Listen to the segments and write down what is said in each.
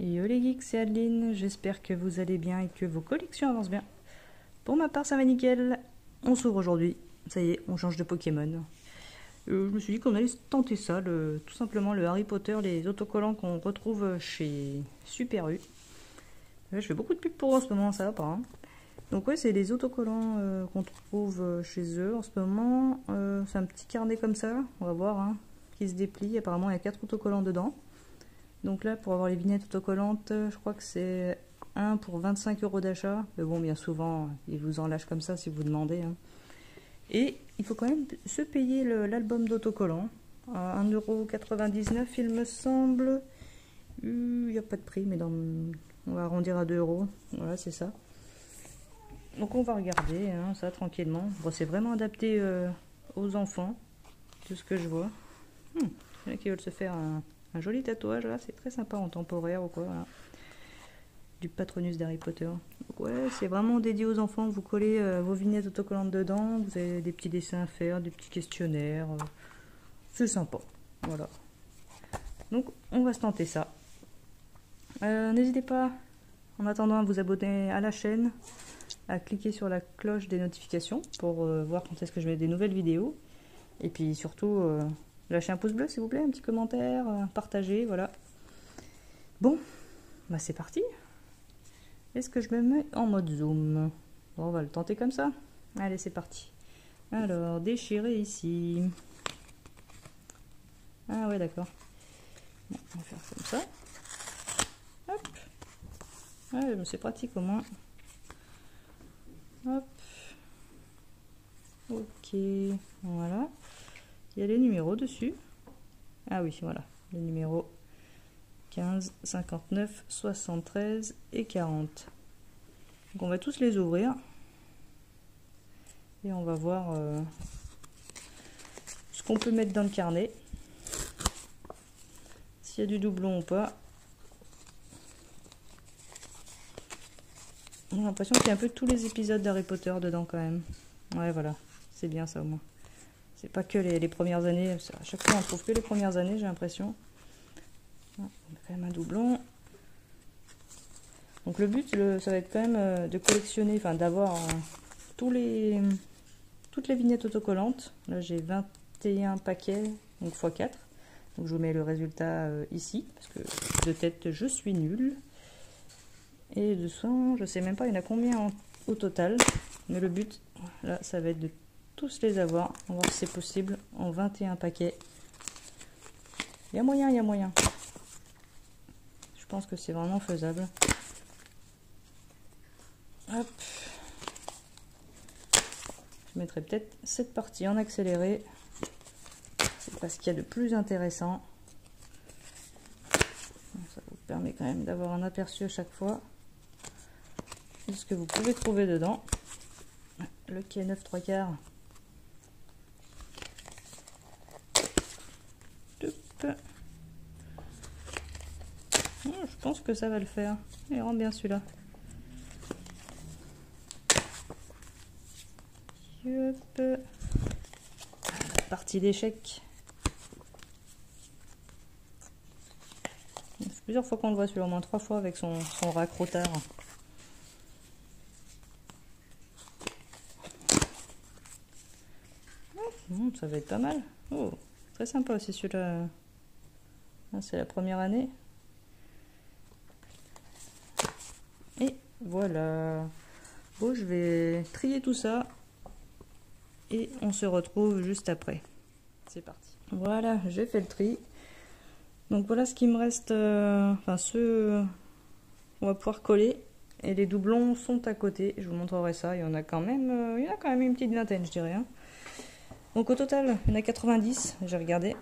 Yo les geeks, c'est Adeline, j'espère que vous allez bien et que vos collections avancent bien. Pour ma part, ça va nickel. On s'ouvre aujourd'hui. Ça y est, on change de Pokémon. Je me suis dit qu'on allait tenter ça, tout simplement le Harry Potter, les autocollants qu'on retrouve chez Super U. Je fais beaucoup de pubs pour eux en ce moment, ça va pas. Hein. Donc ouais, c'est les autocollants qu'on trouve chez eux en ce moment. C'est un petit carnet comme ça, on va voir, hein, qui se déplie. Apparemment, il y a 4 autocollants dedans. Donc là, pour avoir les vignettes autocollantes, je crois que c'est 1 pour 25 € d'achat. Mais bon, bien souvent, ils vous en lâchent comme ça si vous demandez. Hein. Et il faut quand même se payer l'album d'autocollants. À 1,99 €, il me semble. Il n'y a pas de prix, mais on va arrondir à 2 €. Voilà, c'est ça. Donc on va regarder hein, ça tranquillement. Bon, c'est vraiment adapté aux enfants, de ce que je vois. Il y en a qui veulent se faire un joli tatouage, là, c'est très sympa en temporaire ou quoi. Voilà. Du Patronus d'Harry Potter. Donc ouais, c'est vraiment dédié aux enfants. Vous collez vos vignettes autocollantes dedans. Vous avez des petits dessins à faire, des petits questionnaires. C'est sympa. Voilà. Donc on va se tenter ça. N'hésitez pas, en attendant, à vous abonner à la chaîne, à cliquer sur la cloche des notifications pour voir quand est-ce que je mets des nouvelles vidéos. Et puis surtout, lâchez un pouce bleu s'il vous plaît, un petit commentaire, partagez, voilà. Bon, bah c'est parti. Est-ce que je me mets en mode zoom? Bon, on va le tenter comme ça. Allez, c'est parti. Alors, déchirer ici. Ah ouais, d'accord. Bon, on va faire comme ça. Hop. Ouais, mais c'est pratique au moins. Hop. Ok, voilà. Il y a les numéros dessus. Ah oui, voilà, les numéros 15, 59, 73 et 40. Donc on va tous les ouvrir. Et on va voir ce qu'on peut mettre dans le carnet. S'il y a du doublon ou pas. J'ai l'impression qu'il y a un peu tous les épisodes d'Harry Potter dedans quand même. Ouais, voilà, c'est bien ça au moins. C'est pas que les premières années. À chaque fois, on trouve que les premières années, j'ai l'impression. On a quand même un doublon. Donc le but, ça va être quand même de collectionner, enfin d'avoir toutes les vignettes autocollantes. Là, j'ai 21 paquets, donc x 4. Donc je vous mets le résultat ici, parce que de tête, je suis nulle. Et de son, je sais même pas, il y en a combien au total. Mais le but, là, ça va être de tous les avoir. On va voir si c'est possible en 21 paquets. Il y a moyen, il y a moyen. Je pense que c'est vraiment faisable. Hop. Je mettrai peut-être cette partie en accéléré. C'est pas ce qu'il y a de plus intéressant. Ça vous permet quand même d'avoir un aperçu à chaque fois de ce que vous pouvez trouver dedans. Le quai 9 3/4. Je pense que ça va le faire. Il rend bien celui-là. Partie d'échec. C'est plusieurs fois qu'on le voit celui-là, au moins 3 fois avec son raccrotard. Ça va être pas mal. Oh, très sympa aussi celui-là. C'est la première année. Et voilà. Bon, je vais trier tout ça. Et on se retrouve juste après. C'est parti. Voilà, j'ai fait le tri. Donc voilà ce qui me reste. Enfin, ceux on va pouvoir coller. Et les doublons sont à côté. Je vous montrerai ça. Il y en a quand même, une petite vingtaine, je dirais. Hein. Donc au total, il y en a 90. J'ai regardé.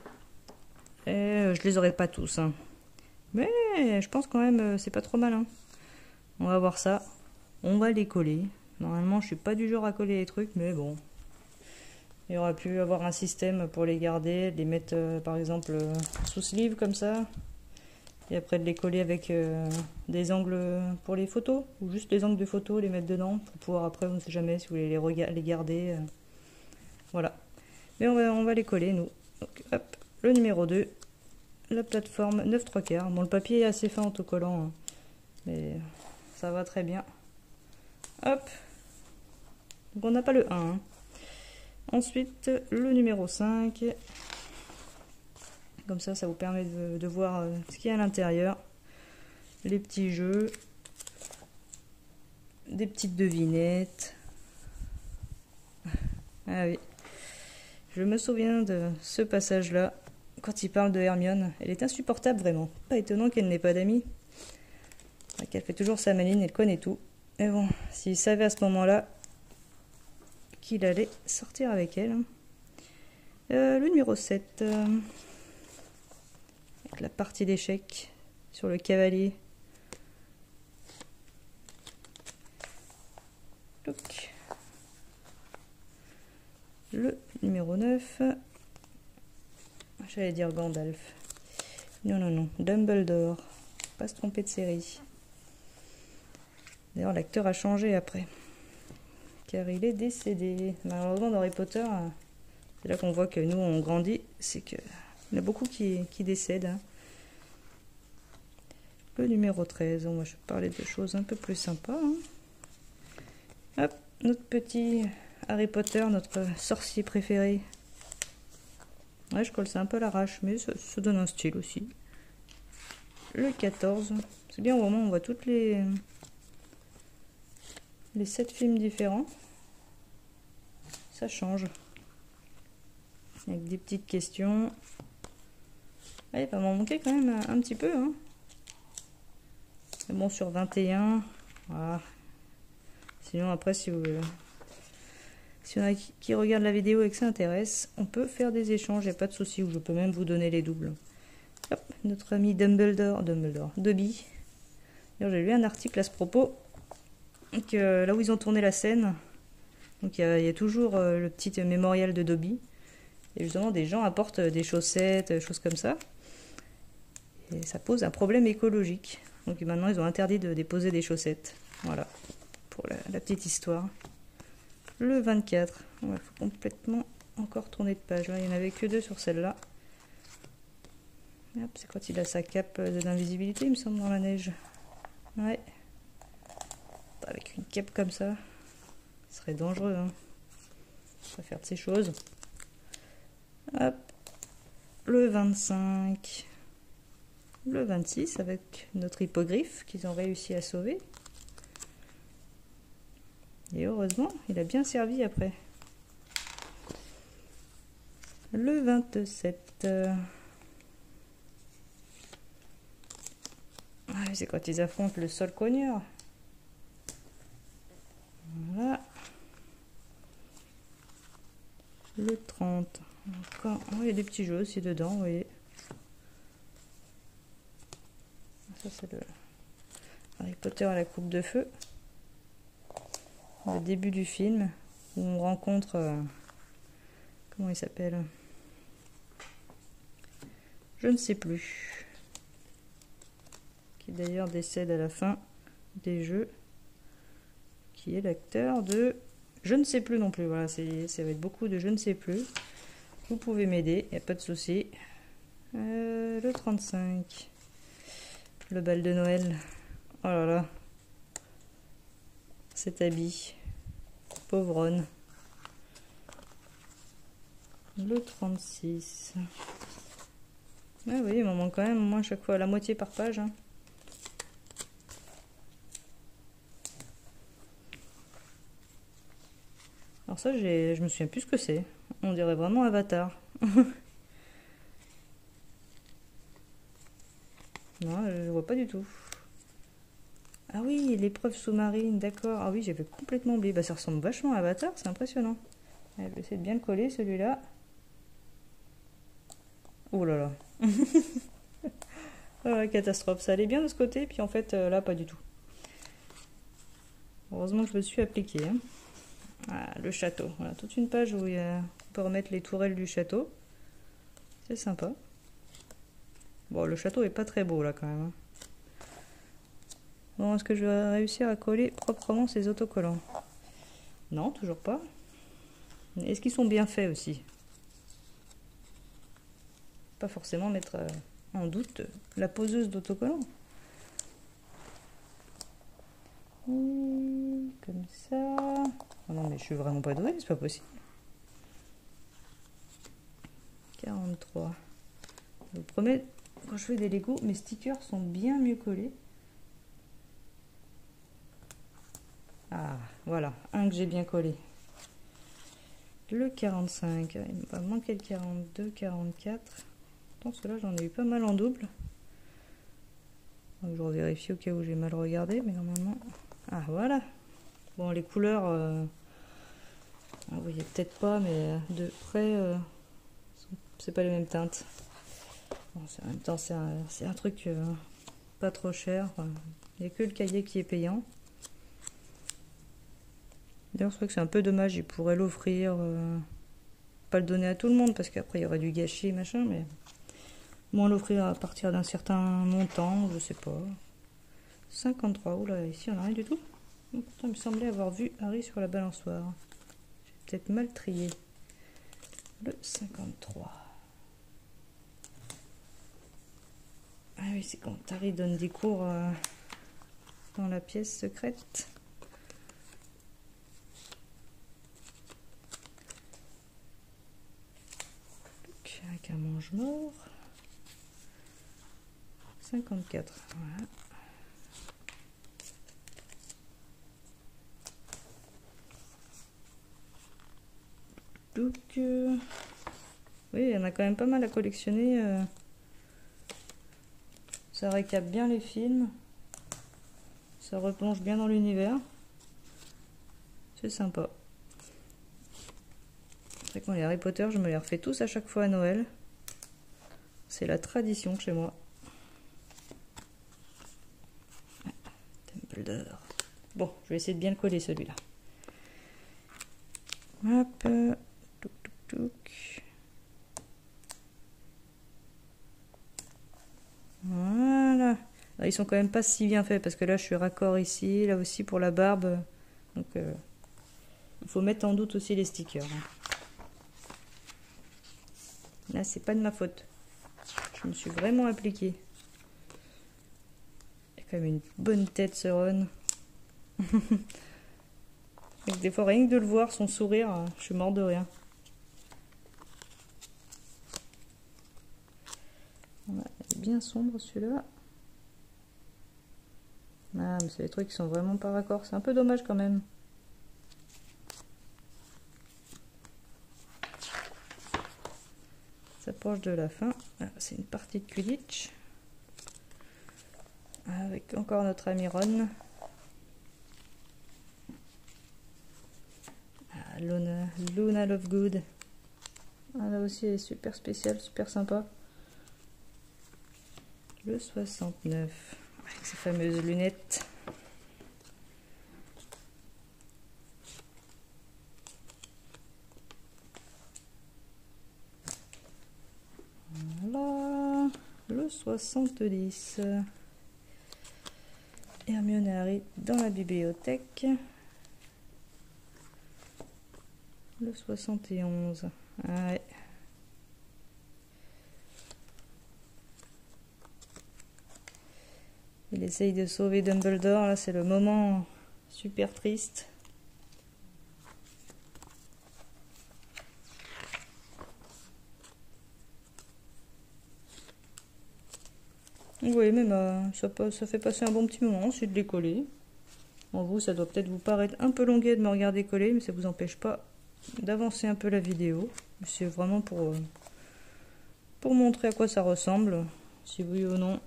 Et je les aurai pas tous. Hein. Mais je pense quand même, c'est pas trop mal. Hein. On va voir ça. On va les coller. Normalement, je suis pas du genre à coller les trucs, mais bon. Il y aurait pu avoir un système pour les garder, les mettre par exemple sous sleeve comme ça. Et après de les coller avec des angles pour les photos. Ou juste les angles de photos, les mettre dedans. Pour pouvoir après, on ne sait jamais si vous voulez les garder. Voilà. Mais on va les coller nous. Donc hop, le numéro 2. la plateforme 9/3. Bon, le papier est assez fin autocollant, hein, mais ça va très bien. Hop. Donc on n'a pas le 1. Hein. Ensuite, le numéro 5. Comme ça vous permet de voir ce qu'il y a à l'intérieur. Les petits jeux. Des petites devinettes. Ah oui. Je me souviens de ce passage-là, quand il parle de Hermione. Elle est insupportable, vraiment. Pas étonnant qu'elle n'ait pas d'amis. Qu'elle fait toujours sa maline, elle connaît tout. Mais bon, s'il savait à ce moment-là qu'il allait sortir avec elle. Le numéro 7. Avec la partie d'échecs sur le cavalier. Donc. Le numéro 9. J'allais dire Gandalf. Non. Dumbledore. Pas se tromper de série. D'ailleurs, l'acteur a changé après. Car il est décédé. Malheureusement, dans Harry Potter, c'est là qu'on voit que nous, on grandit. C'est qu'il y en a beaucoup qui décèdent. Hein. Le numéro 13. On va parler de choses un peu plus sympas. Hein. Hop, notre petit Harry Potter, notre sorcier préféré. Ouais, je colle ça un peu à l'arrache, mais ça donne un style aussi. Le 14. C'est bien au moment où on voit toutes les 7 films différents. Ça change. Avec des petites questions. Ah, il va m'en manquer quand même un petit peu. Hein. Mais bon, sur 21. Voilà. Sinon, après, si on a qui regarde la vidéo et que ça intéresse, on peut faire des échanges, il n'y a pas de souci, ou je peux même vous donner les doubles. Hop, notre ami Dobby. J'ai lu un article à ce propos, que là où ils ont tourné la scène, donc il y a toujours le petit mémorial de Dobby, et justement des gens apportent des chaussettes, choses comme ça, et ça pose un problème écologique. Donc maintenant ils ont interdit de déposer des chaussettes. Voilà, pour la petite histoire. Le 24, il faut complètement encore tourner de page. Là, il n'y en avait que 2 sur celle-là. C'est quand il a sa cape d'invisibilité, il me semble, dans la neige. Ouais. Avec une cape comme ça, ce serait dangereux. Hein. On va faire de ces choses. Hop. Le 25. Le 26, avec notre hippogriffe qu'ils ont réussi à sauver. Et heureusement, il a bien servi après. Le 27. C'est quand ils affrontent le sol cogneur. Voilà. Le 30. Encore. Oh, il y a des petits jeux aussi dedans, vous voyez. Ça, c'est le Harry Potter à la coupe de feu. Le début du film où on rencontre comment il s'appelle, je ne sais plus, qui d'ailleurs décède à la fin des jeux, qui est l'acteur de je ne sais plus non plus. Voilà, ça va être beaucoup de je ne sais plus. Vous pouvez m'aider, il n'y a pas de souci. Le 35, le bal de Noël. Oh là là, cet habit. Pauvronne. Le 36. Ah oui, il m'en manque quand même au moins chaque fois la moitié par page. Hein. Alors ça, je me souviens plus ce que c'est. On dirait vraiment Avatar. Non, je vois pas du tout. Ah oui, l'épreuve sous-marine, d'accord. Ah oui, j'avais complètement oublié. Bah, ça ressemble vachement à Avatar, c'est impressionnant. Allez, je vais essayer de bien le coller, celui-là. Oh là là. Oh, catastrophe. Ça allait bien de ce côté, puis en fait, là, pas du tout. Heureusement que je me suis appliquée. Hein. Ah, le château. Voilà, toute une page où on peut remettre les tourelles du château. C'est sympa. Bon, le château est pas très beau, là, quand même. Hein. Bon, est-ce que je vais réussir à coller proprement ces autocollants? Non, toujours pas. Est-ce qu'ils sont bien faits aussi? Pas forcément mettre en doute la poseuse d'autocollant. Comme ça. Oh non mais je suis vraiment pas douée, c'est pas possible. 43. Je vous promets, quand je fais des Lego, mes stickers sont bien mieux collés. Ah, voilà, un que j'ai bien collé. Le 45, il me va manquer le 42, 44. Attends, ceux-là, j'en ai eu pas mal en double. Je vérifie au cas où j'ai mal regardé, mais normalement... Ah, voilà. Bon, les couleurs... vous voyez peut-être pas, mais de près, c'est pas les mêmes teintes. Bon, en même temps, c'est un truc pas trop cher. Il n'y a que le cahier qui est payant. D'ailleurs, je trouve que c'est un peu dommage. Il pourrait l'offrir, pas le donner à tout le monde parce qu'après il y aurait du gâchis, machin, mais moins l'offrir à partir d'un certain montant, je sais pas. 53, oula, ici on n'a rien du tout. Pourtant, il me semblait avoir vu Harry sur la balançoire. J'ai peut-être mal trié. Le 53. Ah oui, c'est quand Harry donne des cours dans la pièce secrète. Avec un mange-mort. 54, voilà. Donc, oui, il y en a quand même pas mal à collectionner. Ça récap bien les films. Ça replonge bien dans l'univers. C'est sympa. C'est vrai que moi, les Harry Potter, je me les refais tous à chaque fois à Noël. C'est la tradition chez moi. Dumbledore. Bon, je vais essayer de bien le coller celui-là. Hop. Touc, touc, touc. Voilà. Alors, ils sont quand même pas si bien faits parce que là, je suis raccord ici, là aussi pour la barbe. Donc, il faut mettre en doute aussi les stickers. Là, c'est pas de ma faute. Je me suis vraiment appliquée. Il a quand même une bonne tête, ce Ron. Des fois, rien que de le voir, son sourire, je suis mort de rire. Voilà, il est bien sombre celui-là. Ah, mais c'est des trucs qui sont vraiment pas raccords. C'est un peu dommage quand même. Ça approche de la fin. Ah, c'est une partie de Quidditch. Avec encore notre ami Ron. Ah, Luna Lovegood. Ah, là aussi, elle est super spéciale, super sympa. Le 69. Avec ses fameuses lunettes. Voilà. Le 70. Hermione et Harry dans la bibliothèque. Le 71. Ah ouais. Il essaye de sauver Dumbledore. Là, c'est le moment super triste. Oui, même ça fait passer un bon petit moment, c'est de les coller. Bon, vous, ça doit peut-être vous paraître un peu longuet de me regarder coller, mais ça vous empêche pas d'avancer un peu la vidéo. C'est vraiment pour montrer à quoi ça ressemble. Si oui ou non,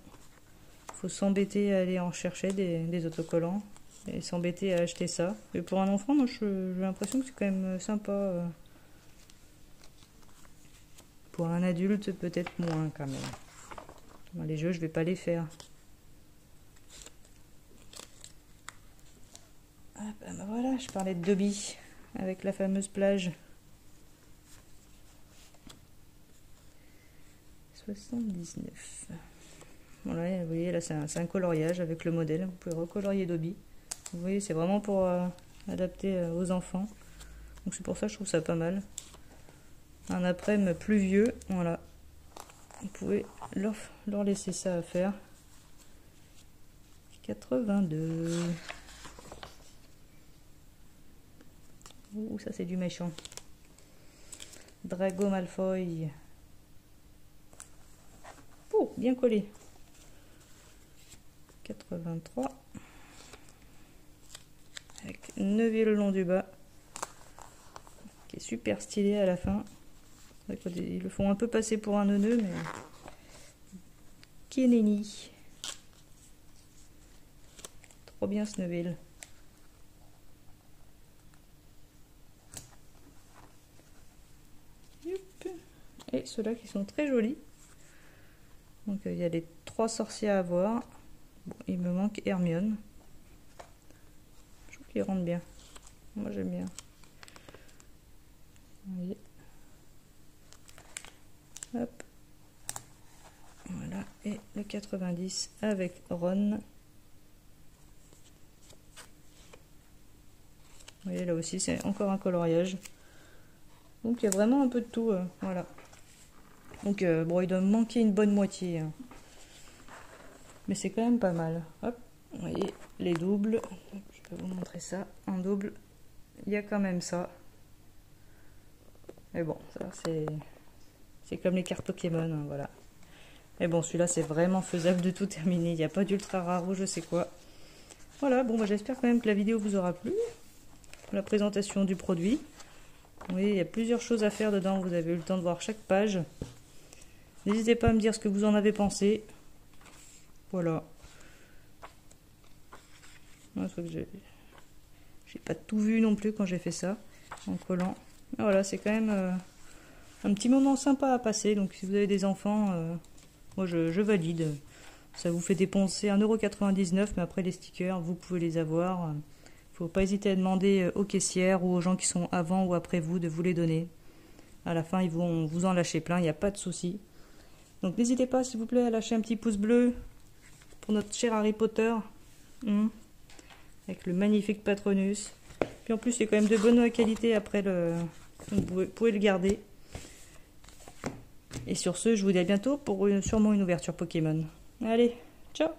il faut s'embêter à aller en chercher des autocollants et s'embêter à acheter ça. Mais pour un enfant, moi, j'ai l'impression que c'est quand même sympa. Pour un adulte, peut-être moins quand même. Bon, les jeux, je vais pas les faire. Ah ben voilà, je parlais de Dobby avec la fameuse plage. 79. Voilà, vous voyez, là c'est un coloriage avec le modèle. Vous pouvez recolorier Dobby. Vous voyez, c'est vraiment pour adapter aux enfants. Donc c'est pour ça que je trouve ça pas mal. Un après-midi plus vieux, voilà. Vous pouvez leur laisser ça à faire. 82. Ouh, ça c'est du méchant. Drago Malfoy. Oh, bien collé. 83. Avec Neville le long du bas. Qui est super stylé à la fin. Ils le font un peu passer pour un neuneu, mais... Qui est Nenny. Trop bien ce Neville. Et ceux-là qui sont très jolis. Donc il y a les 3 sorciers à avoir. Bon, il me manque Hermione. Je trouve qu'il rentre bien. Moi j'aime bien. Vous voyez. Hop. Voilà. Et le 90 avec Ron. Vous voyez là aussi c'est encore un coloriage. Donc il y a vraiment un peu de tout. Voilà. Donc bon, il doit me manquer une bonne moitié. Hein. Mais c'est quand même pas mal. Hop, vous voyez les doubles. Je peux vous montrer ça. En double, il y a quand même ça. Mais bon, ça c'est comme les cartes Pokémon. Hein, voilà. Mais bon, celui-là c'est vraiment faisable de tout terminer. Il n'y a pas d'ultra rare ou je sais quoi. Voilà, bon, bah, j'espère quand même que la vidéo vous aura plu. La présentation du produit. Vous voyez, il y a plusieurs choses à faire dedans. Vous avez eu le temps de voir chaque page. N'hésitez pas à me dire ce que vous en avez pensé. Voilà. J'ai pas tout vu non plus quand j'ai fait ça en collant. Mais voilà, c'est quand même un petit moment sympa à passer. Donc si vous avez des enfants, moi je valide. Ça vous fait dépenser 1,99 €, mais après les stickers, vous pouvez les avoir. Faut pas hésiter à demander aux caissières ou aux gens qui sont avant ou après vous de vous les donner. À la fin, ils vont vous en lâcher plein, il n'y a pas de souci. Donc n'hésitez pas, s'il vous plaît, à lâcher un petit pouce bleu pour notre cher Harry Potter. Avec le magnifique Patronus. Puis en plus, c'est quand même de bonne qualité après le... Donc vous pouvez le garder. Et sur ce, je vous dis à bientôt pour sûrement une ouverture Pokémon. Allez, ciao!